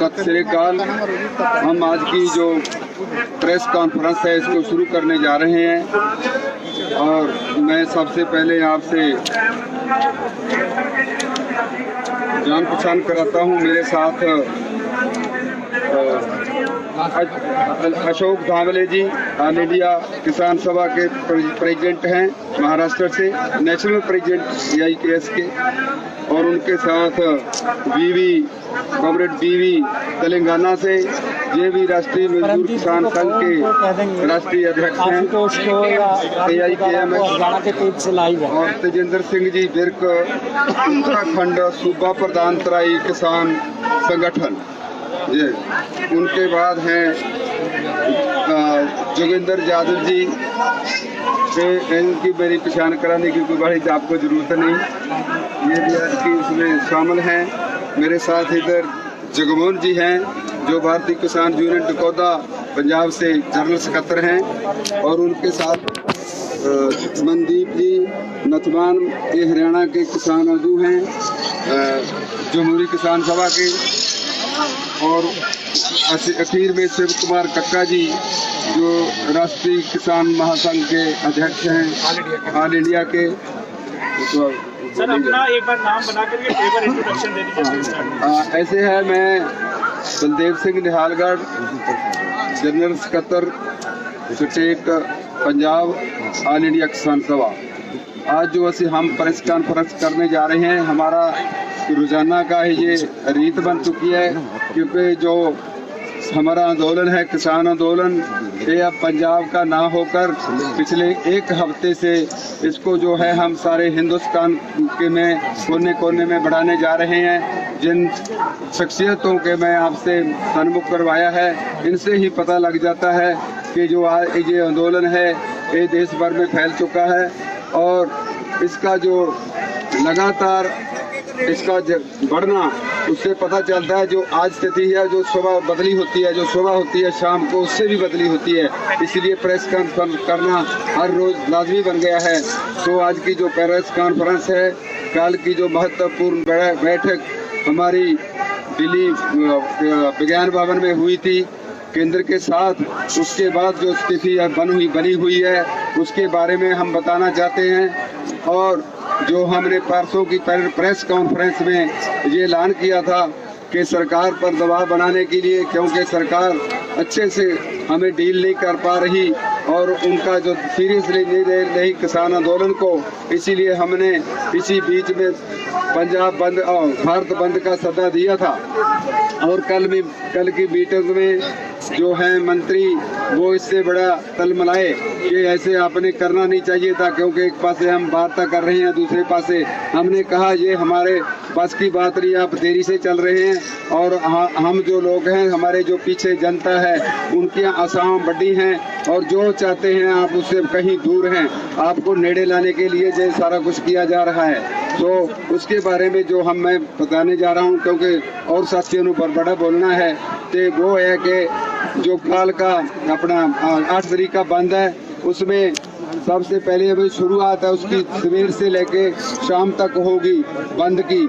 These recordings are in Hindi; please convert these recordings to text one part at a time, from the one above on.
सत श्री अकाल। हम आज की जो प्रेस कॉन्फ्रेंस है इसको शुरू करने जा रहे हैं और मैं सबसे पहले आपसे जान पहचान कराता हूँ। मेरे साथ अशोक धावले जी ऑल इंडिया किसान सभा के प्रेसिडेंट हैं महाराष्ट्र से, नेशनल प्रेसिडेंट AIKS के, और उनके साथ कॉमरेड बीवी तेलंगाना से, ये भी राष्ट्रीय मजदूर किसान संघ के राष्ट्रीय अध्यक्ष हैं AIKMS, और तेजेंद्र सिंह जी बिर्क उत्तराखंड सूबा प्रधान तराई किसान संगठन। ये उनके बाद हैं जोगिंदर यादव जी, इनकी मेरी पहचान कराने की कोई बड़ी आपको जरूरत नहीं, ये भी आज की उसमें शामिल हैं। मेरे साथ इधर जगमोहन जी हैं जो भारतीय किसान यूनियन टकोदा पंजाब से जनरल सेक्रेटरी हैं, और उनके साथ मनदीप जी नथवान ये हरियाणा के किसान आगू हैं जमहूरी किसान सभा के, और अखीर में शिव कुमार कक्का जी जो राष्ट्रीय किसान महासंघ के अध्यक्ष हैं ऑल इंडिया के। सर अपना एक बार नाम बना करके पेपर इंट्रोडक्शन दे दीजिए। ऐसे है, मैं Baldev Singh Nihalgarh, general secretary state Punjab all India किसान सभा। आज जो हम प्रेस कॉन्फ्रेंस करने जा रहे हैं, हमारा रोजाना का ये रीत बन चुकी है, क्योंकि जो हमारा आंदोलन है किसान आंदोलन, ये अब पंजाब का ना होकर पिछले एक हफ्ते से इसको जो है हम सारे हिंदुस्तान के में कोने कोने में बढ़ाने जा रहे हैं। जिन शख्सियतों के मैं आपसे सन्मुख करवाया है, इनसे ही पता लग जाता है कि जो आज ये आंदोलन है ये देश भर में फैल चुका है, और इसका जो लगातार इसका बढ़ना, उससे पता चलता है जो आज स्थिति है, जो सुबह बदली होती है, जो सुबह होती है शाम को उससे भी बदली होती है। इसलिए प्रेस कॉन्फ्रेंस करना हर रोज लाजमी बन गया है। तो आज की जो प्रेस कॉन्फ्रेंस है, कल की जो महत्वपूर्ण बैठक हमारी दिल्ली विज्ञान भवन में हुई थी केंद्र के साथ, उसके बाद जो स्थिति बनी हुई है उसके बारे में हम बताना चाहते हैं। और जो हमने परसों की प्रेस कॉन्फ्रेंस में ये ऐलान किया था कि सरकार पर दबाव बनाने के लिए, क्योंकि सरकार अच्छे से हमें डील नहीं कर पा रही और उनका जो सीरियसली नहीं ले रही किसान आंदोलन को, इसीलिए हमने इसी बीच में पंजाब बंद और भारत बंद का सद्दा दिया था। और कल की मीटिंग में जो है मंत्री वो इससे बड़ा तलमलाए कि ऐसे आपने करना नहीं चाहिए था, क्योंकि एक पासे हम वार्ता कर रहे हैं, दूसरे पासे हमने कहा ये हमारे बस की बात नहीं, आप देरी से चल रहे हैं, और हम जो लोग हैं, हमारे जो पीछे जनता है, उनकी आशाएं बड़ी हैं और जो चाहते हैं आप उससे कहीं दूर हैं। आपको नेड़े लाने के लिए जो सारा कुछ किया जा रहा है, तो उसके बारे में जो मैं बताने जा रहा हूं, क्योंकि और साथियों ने बड़ा बोलना है, तो वो है कि जो कल का अपना 8 तारीख का बंद है, उसमें सबसे पहले अभी शुरुआत है उसकी सवेर से लेके शाम तक होगी बंद की,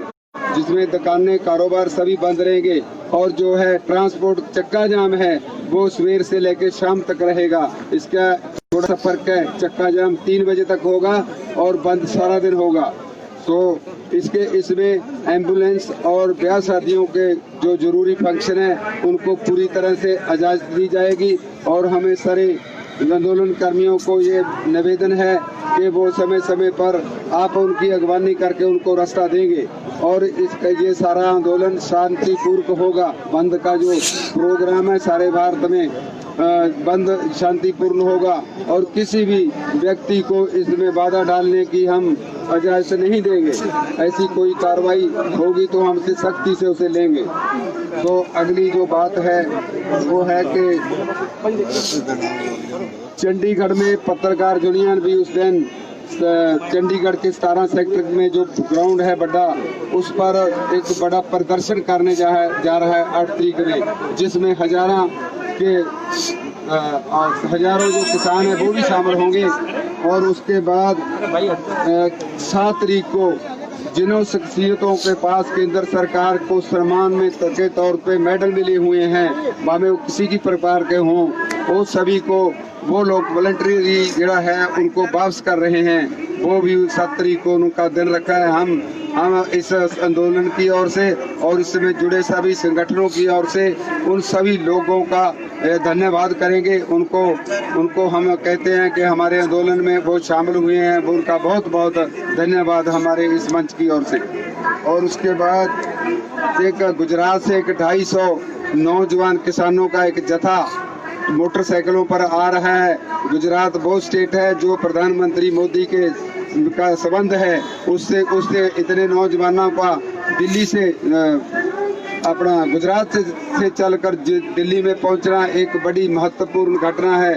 जिसमें दुकानें कारोबार सभी बंद रहेंगे, और जो है ट्रांसपोर्ट चक्का जाम है वो सवेर से लेके शाम तक रहेगा। इसका थोड़ा सा फर्क है, चक्का जाम 3 बजे तक होगा और बंद सारा दिन होगा। तो इसमें एम्बुलेंस और ब्याह शादियों के जो जरूरी फंक्शन है उनको पूरी तरह से इजाजत दी जाएगी, और हमें सारे आंदोलन कर्मियों को ये निवेदन है कि वो समय समय पर आप उनकी अगवानी करके उनको रास्ता देंगे, और इसका ये सारा आंदोलन शांतिपूर्वक होगा। बंद का जो प्रोग्राम है सारे भारत में बंद शांतिपूर्ण होगा, और किसी भी व्यक्ति को इसमें बाधा डालने की हम इजाजत नहीं देंगे। ऐसी कोई कार्रवाई होगी तो हम सख्ती से उसे लेंगे। तो अगली जो बात है वो है कि चंडीगढ़ में पत्रकार यूनियन भी उस दिन चंडीगढ़ के 17 सेक्टर में जो ग्राउंड है बड़ा, उस पर एक बड़ा प्रदर्शन करने जा रहा है 8 तारीख में, जिसमें हजारों जो किसान हैं वो भी शामिल होंगे। और उसके बाद 7 तारीख को जिन्हों शख्सियतों के पास केंद्र सरकार को सम्मान में के तौर पे मेडल मिले हुए हैं, भावे वो किसी की प्रकार के हों, वो सभी को वो लोग वॉलंटरी जरा है उनको वापस कर रहे हैं। वो भी 7 तारीख को उनका दिन रखा है। हम इस आंदोलन की ओर से और इसमें जुड़े सभी संगठनों की ओर से उन सभी लोगों का धन्यवाद करेंगे। उनको हम कहते हैं कि हमारे आंदोलन में वो शामिल हुए हैं, वो उनका बहुत बहुत धन्यवाद हमारे इस मंच की ओर से। और उसके बाद एक गुजरात से एक 250 नौजवान किसानों का एक जथा मोटरसाइकिलों पर आ रहा है। गुजरात वो स्टेट है जो प्रधानमंत्री मोदी के का संबंध है, उससे इतने नौजवानों का दिल्ली से अपना गुजरात से चलकर दिल्ली में पहुंचना एक बड़ी महत्वपूर्ण घटना है।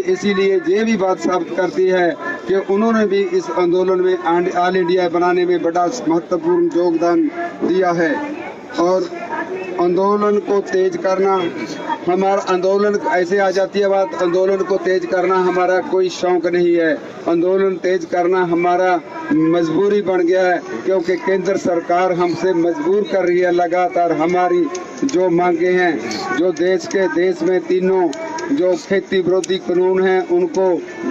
इसीलिए ये भी बात साबित करती है कि उन्होंने भी इस आंदोलन में ऑल इंडिया बनाने में बड़ा महत्वपूर्ण योगदान दिया है। और आंदोलन को तेज करना, हमारा आंदोलन ऐसे आ जाती है बात, आंदोलन को तेज करना हमारा कोई शौक नहीं है। आंदोलन तेज करना हमारा मजबूरी बन गया है, क्योंकि केंद्र सरकार हमसे मजबूर कर रही है लगातार। हमारी जो मांगे हैं, जो देश में तीनों जो खेती विरोधी कानून हैं उनको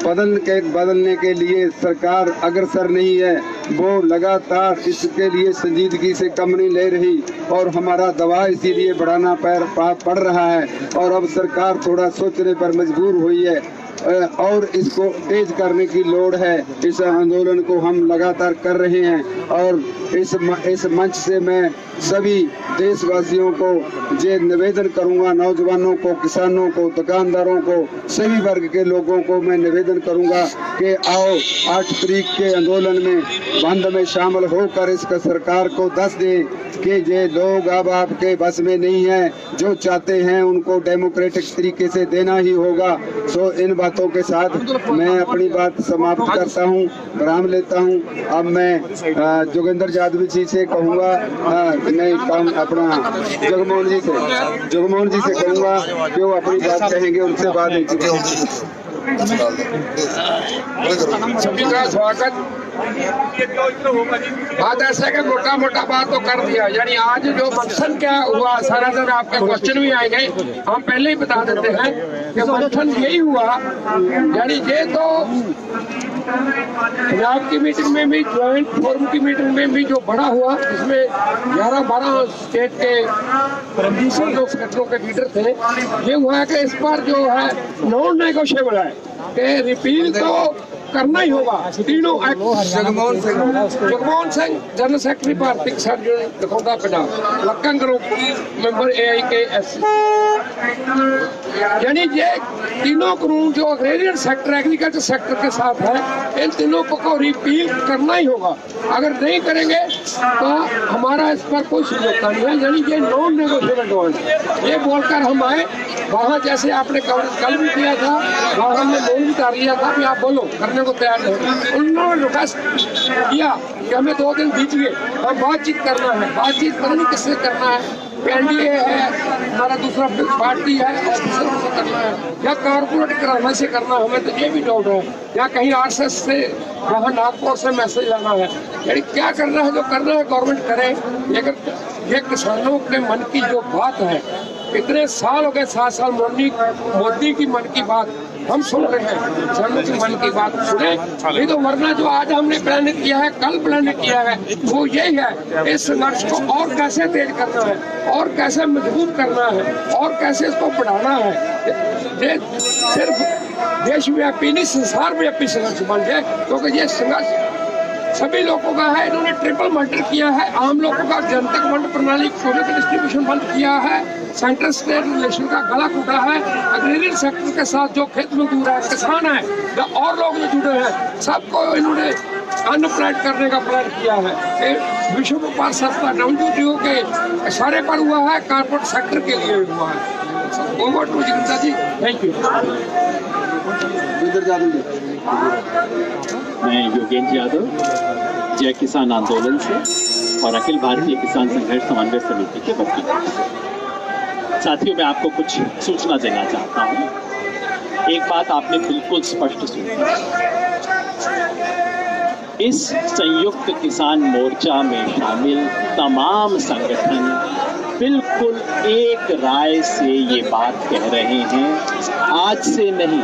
बदलने के लिए सरकार अग्रसर नहीं है। वो लगातार इसके लिए संजीदगी से कम नहीं ले रही और हमारा दबाव इसीलिए बढ़ाना पड़ रहा है। और अब सरकार थोड़ा सोचने पर मजबूर हुई है और इसको तेज करने की लोड़ है। इस आंदोलन को हम लगातार कर रहे हैं और इस मंच से मैं सभी देशवासियों को ये निवेदन करूंगा, नौजवानों को, किसानों को, दुकानदारों को, सभी वर्ग के लोगों को मैं निवेदन करूंगा कि आओ 8 तारीख के आंदोलन में बंद में शामिल होकर इसका सरकार को दस दें कि ये लोग अब आपके बस में नहीं है। जो चाहते हैं उनको डेमोक्रेटिक तरीके से देना ही होगा। सो इन बातों के साथ मैं अपनी बात समाप्त करता हूँ, विराम लेता हूँ। अब मैं जोगेंद्र यादव जी से कहूँगा, नहीं अपना जगमोहन जी से कहूँगा कि वो अपनी बात कहेंगे, उनसे बात सभी का स्वागत। बात ऐसा कि मोटा बात तो कर दिया, यानी आज जो फंक्शन क्या हुआ सारा दिन आपके क्वेश्चन भी आएंगे, हम पहले ही बता देते हैं कि फंक्शन यही हुआ। यानी ये तो पंजाब की मीटिंग में भी, ज्वाइंट फोरम की मीटिंग में भी जो बड़ा हुआ, इसमें 11-12 स्टेट के संगठनों के लीडर थे। ये हुआ कि इस बार जो है नॉन नेगोशिएबल है कि रिपील तो करना ही होगा। तीनों Jagmohan Singh general secretary Bharatiya Kisan union Dakaunda Punjab, Lakkan group member AIKS, यानी ये तीनों कानून जो एग्रेरियन सेक्टर, एग्रीकल्चर सेक्टर के साथ है, इन तीनों को रिपील करना ही होगा। अगर नहीं करेंगे तो हमारा इस पर कोई समझौता नहीं है। यानी ये नॉन नेगोशिएबल डिमांड, ये बोलकर हम आए वहाँ, जैसे आपने कल भी किया था, वहाँ हमने लोन भी उतार लिया था कि आप बोलो, करने को तैयार है। उन्होंने रिक्वेस्ट किया कि हमें 2 दिन दीजिए और बातचीत करना है। बातचीत पता नहीं किससे करना है, NDA है, हमारा दूसरा पार्टी है, ऑफिसर से करना है या कारपोरेट कराने से करना, हमें तो ये भी डाउट है, या कहीं RSS से वहाँ नागपुर से मैसेज लाना है। यानी क्या करना है, जो करना है गवर्नमेंट करे। लेकिन ये किसानों के मन की जो बात है, इतने साल हो गए, 7 साल मोदी की मन की बात हम सुन रहे हैं, किसानों की मन की बात सुने। नहीं तो वरना जो आज हमने प्लान किया है, कल प्लान किया है, वो यही है, इस संघर्ष को और कैसे तेज करना है और कैसे मजबूत करना है और कैसे इसको बढ़ाना है। ये सिर्फ देशव्यापी नहीं, संसार व्यापी संघर्ष बन जाए, क्योंकि ये संघर्ष सभी लोगों का है। इन्होंने ट्रिपल मर्डर किया है, आम लोगों का जनतक वंड प्रणाली प्रोडक्ट डिस्ट्रीब्यूशन बंद किया है, सेंट्रल स्टेट रिलेशन का गला टूटा है, एग्रीकल्चर सेक्टर के साथ जो खेत मजदूर है, किसान है या और लोग जो जुड़े हैं, सबको इन्होंने अनप्लाइड करने का प्लान किया है। विश्व व्यापार संस्था WTO के इशारे पर हुआ है, कारपोरेट सेक्टर के लिए हुआ है। ओवर टू जिंदा जी, थैंक यू। मैं योगेंद्र यादव, जय किसान आंदोलन से और अखिल भारतीय किसान संघर्ष समन्वय समिति के वकील। साथियों, मैं आपको कुछ सूचना देना चाहता हूँ। एक बात आपने बिल्कुल स्पष्ट सुनी, इस संयुक्त किसान मोर्चा में शामिल तमाम संगठन बिल्कुल एक राय से ये बात कह रहे हैं, आज से नहीं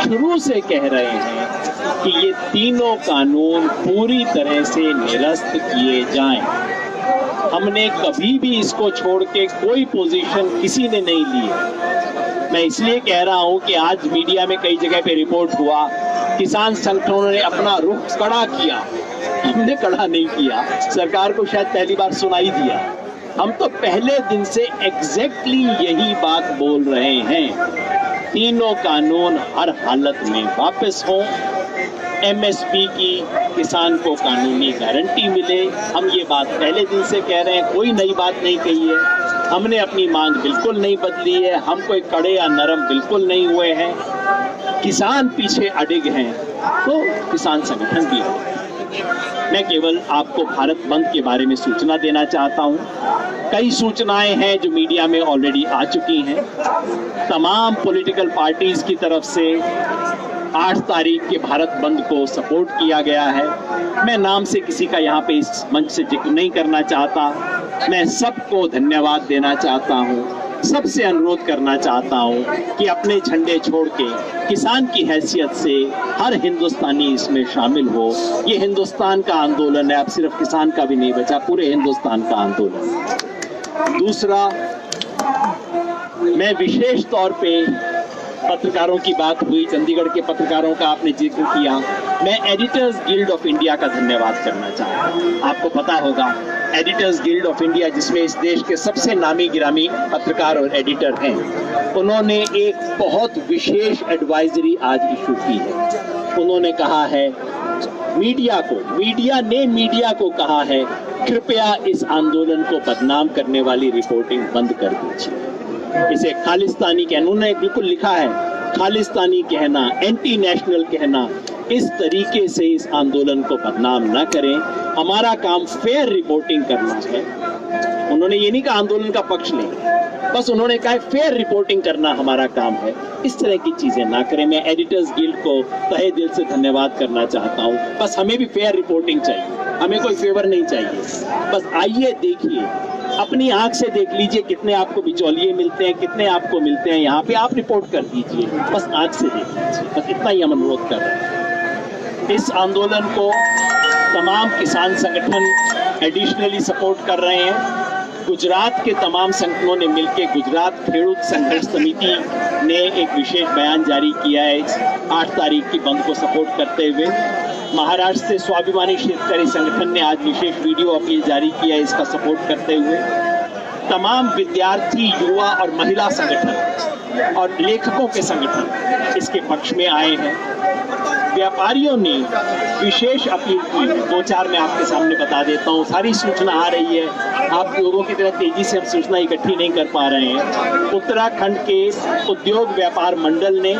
शुरू से कह रहे हैं कि ये तीनों कानून पूरी तरह से निरस्त किए जाएं। हमने कभी भी इसको छोड़ के कोई पोजीशन किसी ने नहीं ली है। मैं इसलिए कह रहा हूं कि आज मीडिया में कई जगह पे रिपोर्ट हुआ, किसान संगठनों ने अपना रुख कड़ा किया, हमने कड़ा नहीं किया। सरकार को शायद पहली बार सुनाई दिया। हम तो पहले दिन से एग्जैक्टली यही बात बोल रहे हैं, तीनों कानून हर हालत में वापस हों, एमएसपी की किसान को कानूनी गारंटी मिले। हम ये बात पहले दिन से कह रहे हैं, कोई नई बात नहीं कही है। हमने अपनी मांग बिल्कुल नहीं बदली है, हम कोई कड़े या नरम बिल्कुल नहीं हुए हैं। किसान पीछे अडिग हैं तो किसान संगठन भी है। मैं केवल आपको भारत बंद के बारे में सूचना देना चाहता हूं। कई सूचनाएं हैं जो मीडिया में ऑलरेडी आ चुकी हैं। तमाम पॉलिटिकल पार्टीज की तरफ से 8 तारीख के भारत बंद को सपोर्ट किया गया है। मैं नाम से किसी का यहाँ पे इस मंच से जिक्र नहीं करना चाहता। मैं सबको धन्यवाद देना चाहता हूँ, सबसे अनुरोध करना चाहता हूँ कि अपने झंडे छोड़ के किसान की हैसियत से हर हिंदुस्तानी इसमें शामिल हो। ये हिंदुस्तान का आंदोलन है, अब सिर्फ किसान का भी नहीं बचा, पूरे हिंदुस्तान का आंदोलन। दूसरा, मैं विशेष तौर पे पत्रकारों की बात हुई, चंडीगढ़ के पत्रकारों का आपने जिक्र किया, मैं एडिटर्स गिल्ड ऑफ इंडिया का धन्यवाद करना चाहता हूँ। आपको पता होगा एडिटर्स गिल्ड ऑफ इंडिया, जिसमें इस देश के सबसे नामी गिरामी पत्रकार और एडिटर हैं, उन्होंने एक बहुत विशेष एडवाइजरी आज इशू की है। उन्होंने कहा है मीडिया को कहा है, कृपया इस आंदोलन को बदनाम करने वाली रिपोर्टिंग बंद कर दीजिए। इसे खालिस्तानी कहना, उन्होंने बिल्कुल लिखा है, खालिस्तानी कहना, एंटी नेशनल कहना, इस तरीके से इस आंदोलन को बदनाम न करें। हमारा काम फेयर रिपोर्टिंग करना है। उन्होंने ये नहीं कहा आंदोलन का पक्ष लें, बस उन्होंने कहा फेयर रिपोर्टिंग करना हमारा काम है। इस तरह की चीजें ना करें। मैं एडिटर्स गिल्ड को तहे दिल से धन्यवाद करना चाहता हूँ। बस हमें भी फेयर रिपोर्टिंग चाहिए, हमें कोई फेवर नहीं चाहिए। बस आइए देखिए, अपनी आंख से देख लीजिए कितने आपको बिचौलिए मिलते हैं, कितने आपको मिलते हैं यहाँ पे, आप रिपोर्ट कर दीजिए, बस आंख से देख लीजिए। बस इतना ही हम अनुरोध कर रहे हैं। इस आंदोलन को तमाम किसान संगठन एडिशनली सपोर्ट कर रहे हैं। गुजरात के तमाम संगठनों ने मिलकर गुजरात खेडूत संघर्ष समिति ने एक विशेष बयान जारी किया है 8 तारीख की बंद को सपोर्ट करते हुए। महाराष्ट्र से स्वाभिमानी शेतकरी संगठन ने आज विशेष वीडियो अपील जारी किया है इसका सपोर्ट करते हुए। तमाम विद्यार्थी, युवा और महिला संगठन और लेखकों के संगठन इसके पक्ष में आए हैं। व्यापारियों ने विशेष अपील की, 2-4 मैं आपके सामने बता देता हूँ। सारी सूचना आ रही है, आप लोगों की तरह तेजी से हम सूचना इकट्ठी नहीं कर पा रहे हैं। उत्तराखंड के उद्योग व्यापार मंडल ने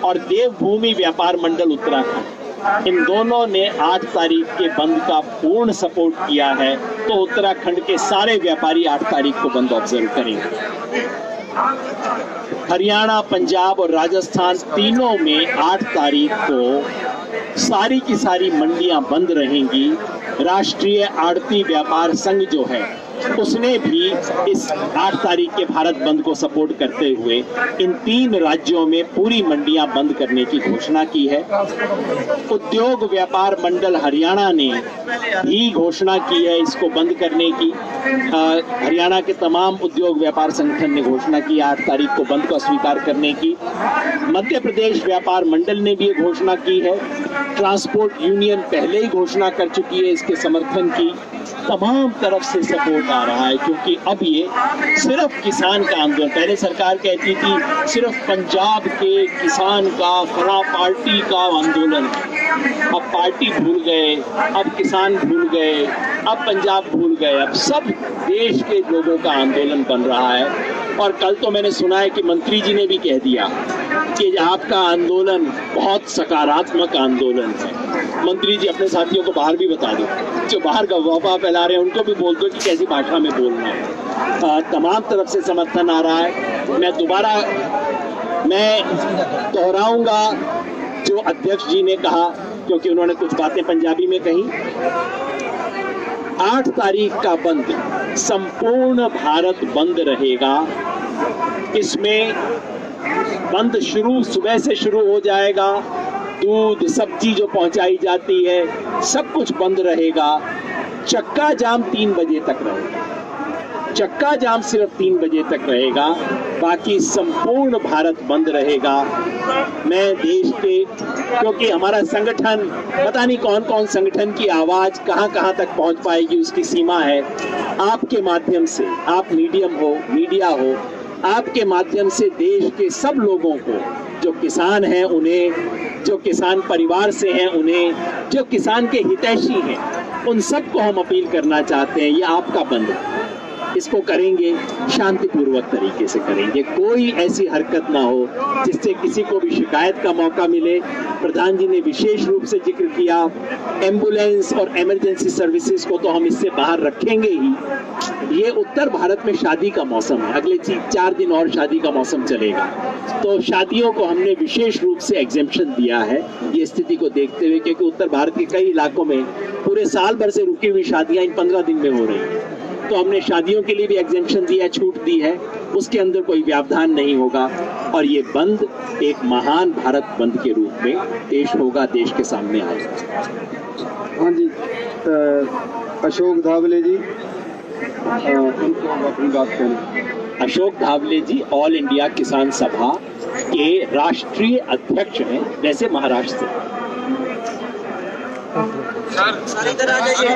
और देवभूमि व्यापार मंडल उत्तराखंड, इन दोनों ने 8 तारीख के बंद का पूर्ण सपोर्ट किया है। तो उत्तराखंड के सारे व्यापारी 8 तारीख को बंद ऑब्जर्व करेंगे। हरियाणा, पंजाब और राजस्थान तीनों में 8 तारीख को सारी की सारी मंडियां बंद रहेंगी। राष्ट्रीय आड़ती व्यापार संघ जो है उसने भी इस 8 तारीख के भारत बंद को सपोर्ट करते हुए इन 3 राज्यों में पूरी मंडियां बंद करने की घोषणा की है। उद्योग व्यापार मंडल हरियाणा ने भी घोषणा की है इसको बंद करने की। हरियाणा के तमाम उद्योग व्यापार संगठन ने घोषणा की 8 तारीख को बंद को स्वीकार करने की। मध्य प्रदेश व्यापार मंडल ने भी ये घोषणा की है। ट्रांसपोर्ट यूनियन पहले ही घोषणा कर चुकी है इसके समर्थन की। तमाम तरफ से सपोर्ट आ रहा है क्योंकि अब ये सिर्फ किसान का आंदोलन, पहले सरकार कहती थी सिर्फ पंजाब के किसान का, फला पार्टी का आंदोलन है। अब पार्टी भूल गए, अब किसान भूल गए, अब पंजाब भूल गए, अब सब देश के लोगों का आंदोलन बन रहा है। और कल तो मैंने सुना है कि मंत्री जी ने भी कह दिया कि आपका आंदोलन बहुत सकारात्मक आंदोलन है। मंत्री जी अपने साथियों को बाहर भी बता दो, जो बाहर गवाह फैला रहे हैं उनको भी बोल दो कि कैसी भाषा में बोलना है। तमाम तरफ से समर्थन आ रहा है। मैं दोहराऊंगा जो अध्यक्ष जी ने कहा क्योंकि उन्होंने कुछ बातें पंजाबी में कही। 8 तारीख का बंद संपूर्ण भारत बंद रहेगा। इसमें बंद सुबह से शुरू हो जाएगा। दूध सब्जी जो पहुंचाई जाती है सब कुछ बंद रहेगा। चक्का जाम 3 बजे तक रहेगा। चक्का जाम सिर्फ 3 बजे तक रहेगा, बाकी संपूर्ण भारत बंद रहेगा। मैं देश के, क्योंकि हमारा संगठन, पता नहीं कौन कौन संगठन की आवाज कहां कहां तक पहुंच पाएगी, उसकी सीमा है। आपके माध्यम से, आप मीडिया हो, आपके माध्यम से देश के सब लोगों को, जो किसान हैं उन्हें, जो किसान परिवार से हैं उन्हें, जो किसान के हितैषी हैं उन सबको हम अपील करना चाहते हैं, ये आपका बंद है। इसको करेंगे शांतिपूर्वक तरीके से करेंगे, कोई ऐसी हरकत ना हो जिससे किसी को भी शिकायत का मौका मिले। प्रधान जी ने विशेष रूप से जिक्र किया, एम्बुलेंस और इमरजेंसी सर्विसेज को तो हम इससे बाहर रखेंगे ही। ये उत्तर भारत में शादी का मौसम है, अगले 4 दिन और शादी का मौसम चलेगा, तो शादियों को हमने विशेष रूप से एग्जेम्पशन दिया है ये स्थिति को देखते हुए, क्योंकि उत्तर भारत के कई इलाकों में पूरे साल भर से रुकी हुई शादियां इन 15 दिन में हो रही हैं। तो हमने शादियों के लिए भी एग्जेम्पशन दिया, छूट दी है, उसके अंदर कोई व्यवधान नहीं होगा। और ये बंद एक महान भारत बंद के रूप में पेश होगा, देश के सामने आएगा। हाँ जी, अशोक धावले जी, उनको अपनी बात करें। अशोक धावले जी ऑल इंडिया किसान सभा के राष्ट्रीय अध्यक्ष हैं, वैसे महाराष्ट्र से। सर इधर आ जाइए।